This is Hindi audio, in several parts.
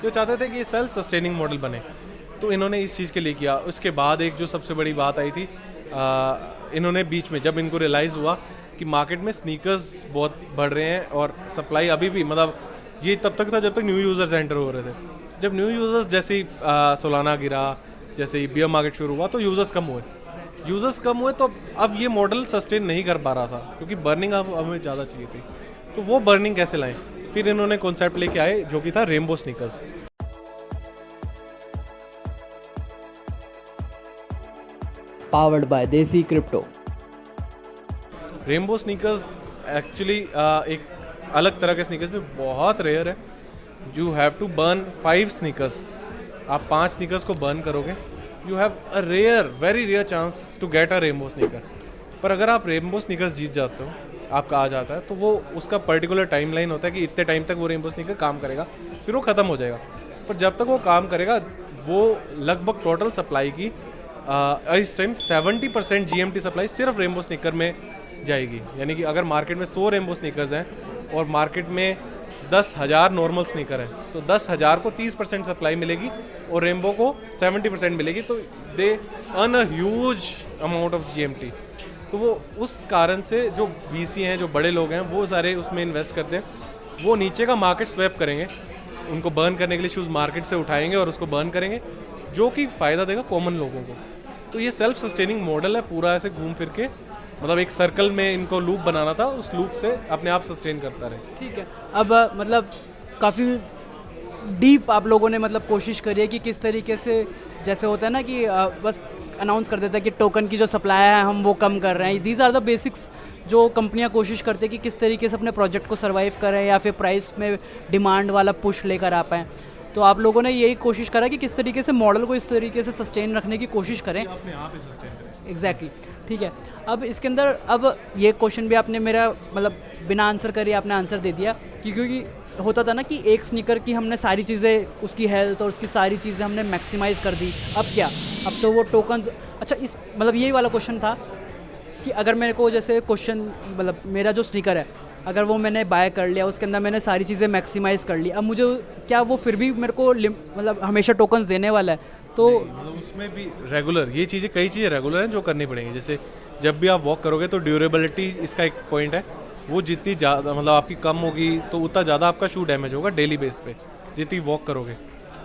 जो चाहते थे कि ये सेल्फ सस्टेनिंग मॉडल बने, तो इन्होंने इस चीज़ के लिए किया। उसके बाद एक जो सबसे बड़ी बात आई थी, इन्होंने बीच में जब इनको रियलाइज़ हुआ कि मार्केट में स्नीकर्स बहुत बढ़ रहे हैं और सप्लाई अभी भी, मतलब ये तब तक था जब तक न्यू यूज़र्स एंटर हो रहे थे। जब न्यू यूज़र्स जैसे ही सोलाना गिरा, जैसे ही बियर मार्केट शुरू हुआ, तो यूज़र्स कम हुए तो अब ये मॉडल सस्टेन नहीं कर पा रहा था, क्योंकि बर्निंग अब हमें ज़्यादा चाहिए थी। तो वो बर्निंग कैसे लाएं, फिर इन्होंने कॉन्सेप्ट लेके आए जो कि था rainbow sneakers. Powered by desi crypto. Rainbow sneakers actually एक अलग तरह के स्नीकर्स जो बहुत रेयर है। You have to burn 5 sneakers. आप 5 स्नीकर्स को बर्न करोगे, you have a very rare chance to get a rainbow sneaker. पर अगर आप रेनबो स्नीकर्स जीत जाते हो, आपका आ जाता है, तो वो उसका पर्टिकुलर टाइम लाइन होता है कि इतने टाइम तक वो रेनबो स्नीकर काम करेगा, फिर वो ख़त्म हो जाएगा। पर जब तक वो काम करेगा, वो लगभग टोटल सप्लाई की इस टाइम 70% GMT सप्लाई सिर्फ रेनबो स्नीकर में जाएगी। यानी कि अगर मार्केट में 100 रेनबो स्नीकर्स हैं और मार्केट में 10,000 नॉर्मल स्नीकर हैं, तो 10,000 को 30% सप्लाई मिलेगी और रेनबो को 70% मिलेगी। तो they earn a huge amount of GMT। तो वो उस कारण से जो VC हैं, जो बड़े लोग हैं, वो सारे उसमें इन्वेस्ट करते हैं। वो नीचे का मार्केट स्वैप करेंगे, उनको बर्न करने के लिए शूज़ मार्केट से उठाएंगे और उसको बर्न करेंगे, जो कि फ़ायदा देगा कॉमन लोगों को। तो ये सेल्फ सस्टेनिंग मॉडल है, पूरा ऐसे घूम फिर के, मतलब एक सर्कल में इनको लूप बनाना था, उस लूप से अपने आप सस्टेन करता रहे। ठीक है। अब मतलब काफ़ी डीप आप लोगों ने मतलब कोशिश करी है कि किस तरीके से, जैसे होता है ना कि बस अनाउंस कर देता है कि टोकन की जो सप्लाई है हम वो कम कर रहे हैं। दीज आर द बेसिक्स जो कंपनियां कोशिश करते हैं कि किस तरीके से अपने प्रोजेक्ट को सर्वाइव करें या फिर प्राइस में डिमांड वाला पुश लेकर आ पाएँ। तो आप लोगों ने यही कोशिश करा कि किस तरीके से मॉडल को इस तरीके से सस्टेन रखने की कोशिश करें। अपने आप ही सस्टेन करें। एग्जैक्टली ठीक है। अब इसके अंदर, अब ये क्वेश्चन भी आपने मेरा मतलब बिना आंसर करे आपने आंसर दे दिया कि क्योंकि होता था ना कि एक स्नीकर की हमने सारी चीज़ें, उसकी हेल्थ और उसकी सारी चीज़ें हमने मैक्सिमाइज़ कर दी। अब क्या, अब तो वो टोकन्स, अच्छा इस मतलब यही वाला क्वेश्चन था कि अगर मेरे को जैसे क्वेश्चन, मतलब मेरा जो स्नीकर है अगर वो मैंने बाय कर लिया, उसके अंदर मैंने सारी चीज़ें मैक्सिमाइज़ कर ली, अब मुझे क्या वो फिर भी मेरे को मतलब हमेशा टोकन्स देने वाला है? तो मतलब उसमें भी रेगुलर ये चीज़ें, कई चीज़ें रेगुलर हैं जो करनी पड़ेंगी। जैसे जब भी आप वॉक करोगे तो ड्यूरेबिलिटी इसका एक पॉइंट है, वो जितनी ज़्यादा मतलब आपकी कम होगी तो उतना ज़्यादा आपका शू डैमेज होगा डेली बेस पे, जितनी वॉक करोगे।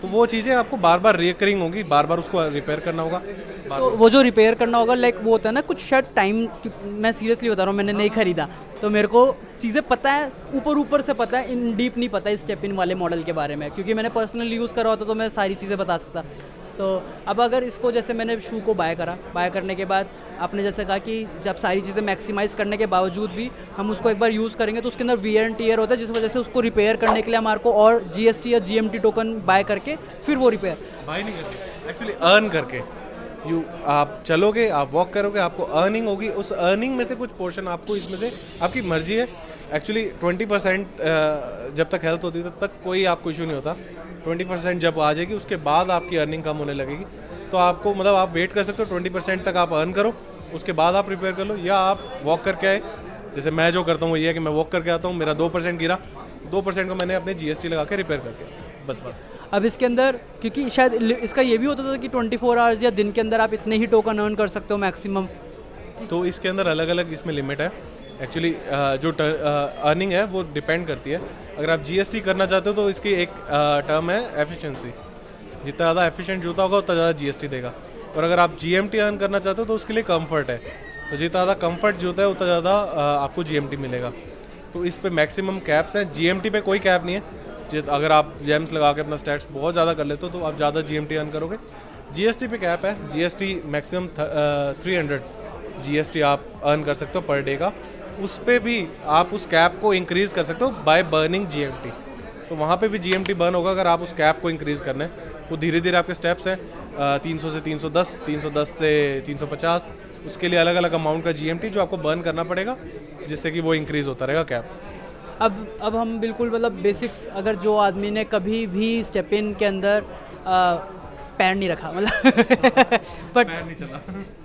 तो वो चीज़ें आपको बार बार रिकरिंग होगी, बार बार उसको रिपेयर करना होगा। तो वो जो रिपेयर करना होगा, लाइक वो होता है ना कुछ शायद टाइम, मैं सीरियसली बता रहा हूँ, मैंने नहीं खरीदा तो मेरे को चीज़ें पता है, ऊपर ऊपर से पता है, इन डीप नहीं पता इस स्टेप इन वाले मॉडल के बारे में, क्योंकि मैंने पर्सनली यूज़ करा होता तो मैं सारी चीज़ें बता सकता। तो अब अगर इसको, जैसे मैंने शू को बाय करा, बाय करने के बाद आपने जैसे कहा कि जब सारी चीज़ें मैक्सिमाइज़ करने के बावजूद भी हम उसको एक बार यूज़ करेंगे तो उसके अंदर वियर एंड टियर होता है, जिस वजह से उसको रिपेयर करने के लिए हमारे को और GST या GMT टोकन बाय करके फिर वो रिपेयर। बाय नहीं करके, एक्चुअली अर्न करके। आप चलोगे, आप वॉक करोगे, आपको अर्निंग होगी, उस अर्निंग में से कुछ पोर्शन आपको, इसमें से आपकी मर्जी है। एक्चुअली 20% जब तक हेल्थ होती है तब तक कोई आपको इशू नहीं होता। 20% जब आ जाएगी उसके बाद आपकी अर्निंग कम होने लगेगी, तो आपको मतलब आप वेट कर सकते हो 20% तक आप अर्न करो, उसके बाद आप रिपेयर कर लो, या आप वॉक करके आए। जैसे मैं जो करता हूँ वो ये है कि मैं वॉक करके आता हूँ, मेरा 2% गिरा, 2% को मैंने अपने GST लगा के रिपेयर कर दिया, बस बात। अब इसके अंदर क्योंकि शायद इसका ये भी होता था कि 24 आवर्स या दिन के अंदर आप इतने ही टोकन अर्न कर सकते हो मैक्सिमम, तो इसके अंदर अलग अलग इसमें लिमिट है। एक्चुअली जो अर्निंग है वो डिपेंड करती है। अगर आप GST करना चाहते हो तो इसकी एक टर्म है एफिशिएंसी, जितना ज़्यादा एफिशिएंट जूता होगा उतना ज़्यादा GST देगा। और अगर आप GMT अर्न करना चाहते हो तो उसके लिए कंफर्ट है, तो जितना ज़्यादा कंफर्ट जूता है उतना ज़्यादा आपको GMT मिलेगा। तो इस पे मैक्सिमम कैप्स हैं, GMT पे कोई कैप नहीं है। अगर आप जेम्स लगा के अपना स्टैट्स बहुत ज़्यादा कर लेते हो तो आप ज़्यादा GMT अर्न करोगे। GST पे कैप है, GST मैक्सिमम 300 GST आप अर्न कर सकते हो पर डे का। उस पर भी आप उस कैप को इंक्रीज़ कर सकते हो बाय बर्निंग GMT। तो वहाँ पे भी GMT बर्न होगा अगर आप उस कैप को इंक्रीज़ करना है। वो धीरे धीरे आपके स्टेप्स हैं, 300 से 310, 310 से 350, उसके लिए अलग अलग अमाउंट का GMT जो आपको बर्न करना पड़ेगा, जिससे कि वो इंक्रीज़ होता रहेगा कैप। अब हम बिल्कुल मतलब बेसिक्स, अगर जो आदमी ने कभी भी स्टेप इन के अंदर पैर नहीं रखा मतलब बट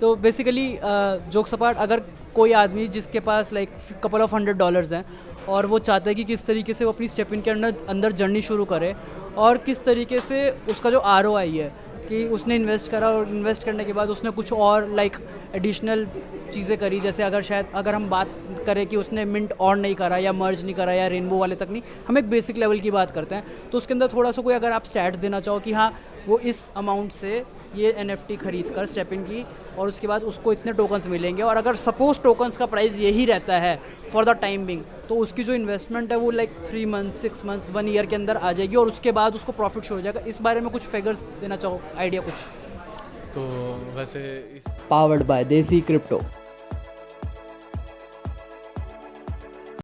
तो बेसिकली जोक्स अपार्ट, अगर कोई आदमी जिसके पास लाइक कपल ऑफ $100 हैं और वो चाहता है कि किस तरीके से वो अपनी स्टेप इन के अंदर जर्नी शुरू करे और किस तरीके से उसका जो ROI है कि उसने इन्वेस्ट करा और इन्वेस्ट करने के बाद उसने कुछ और लाइक एडिशनल चीज़ें करी, जैसे अगर हम बात करें कि उसने मिंट और नहीं करा या मर्ज नहीं करा या रेनबो वाले तक नहीं, हम एक बेसिक लेवल की बात करते हैं, तो उसके अंदर थोड़ा सा कोई अगर आप स्टैट्स देना चाहो कि हाँ वो इस अमाउंट से ये NFT खरीद कर स्टेपिन की और उसके बाद उसको इतने टोकन्स मिलेंगे, और अगर सपोज टोकन्स का प्राइस यही रहता है फॉर द टाइम बिंग, तो उसकी जो इन्वेस्टमेंट है वो लाइक 3 मंथ्स 6 मंथ्स 1 ईयर के अंदर आ जाएगी और उसके बाद उसको प्रॉफिट शो हो जाएगा। इस बारे में कुछ फिगर्स देना चाहो, आइडिया कुछ? तो वैसे इस पावर्ड बाय देसी क्रिप्टो।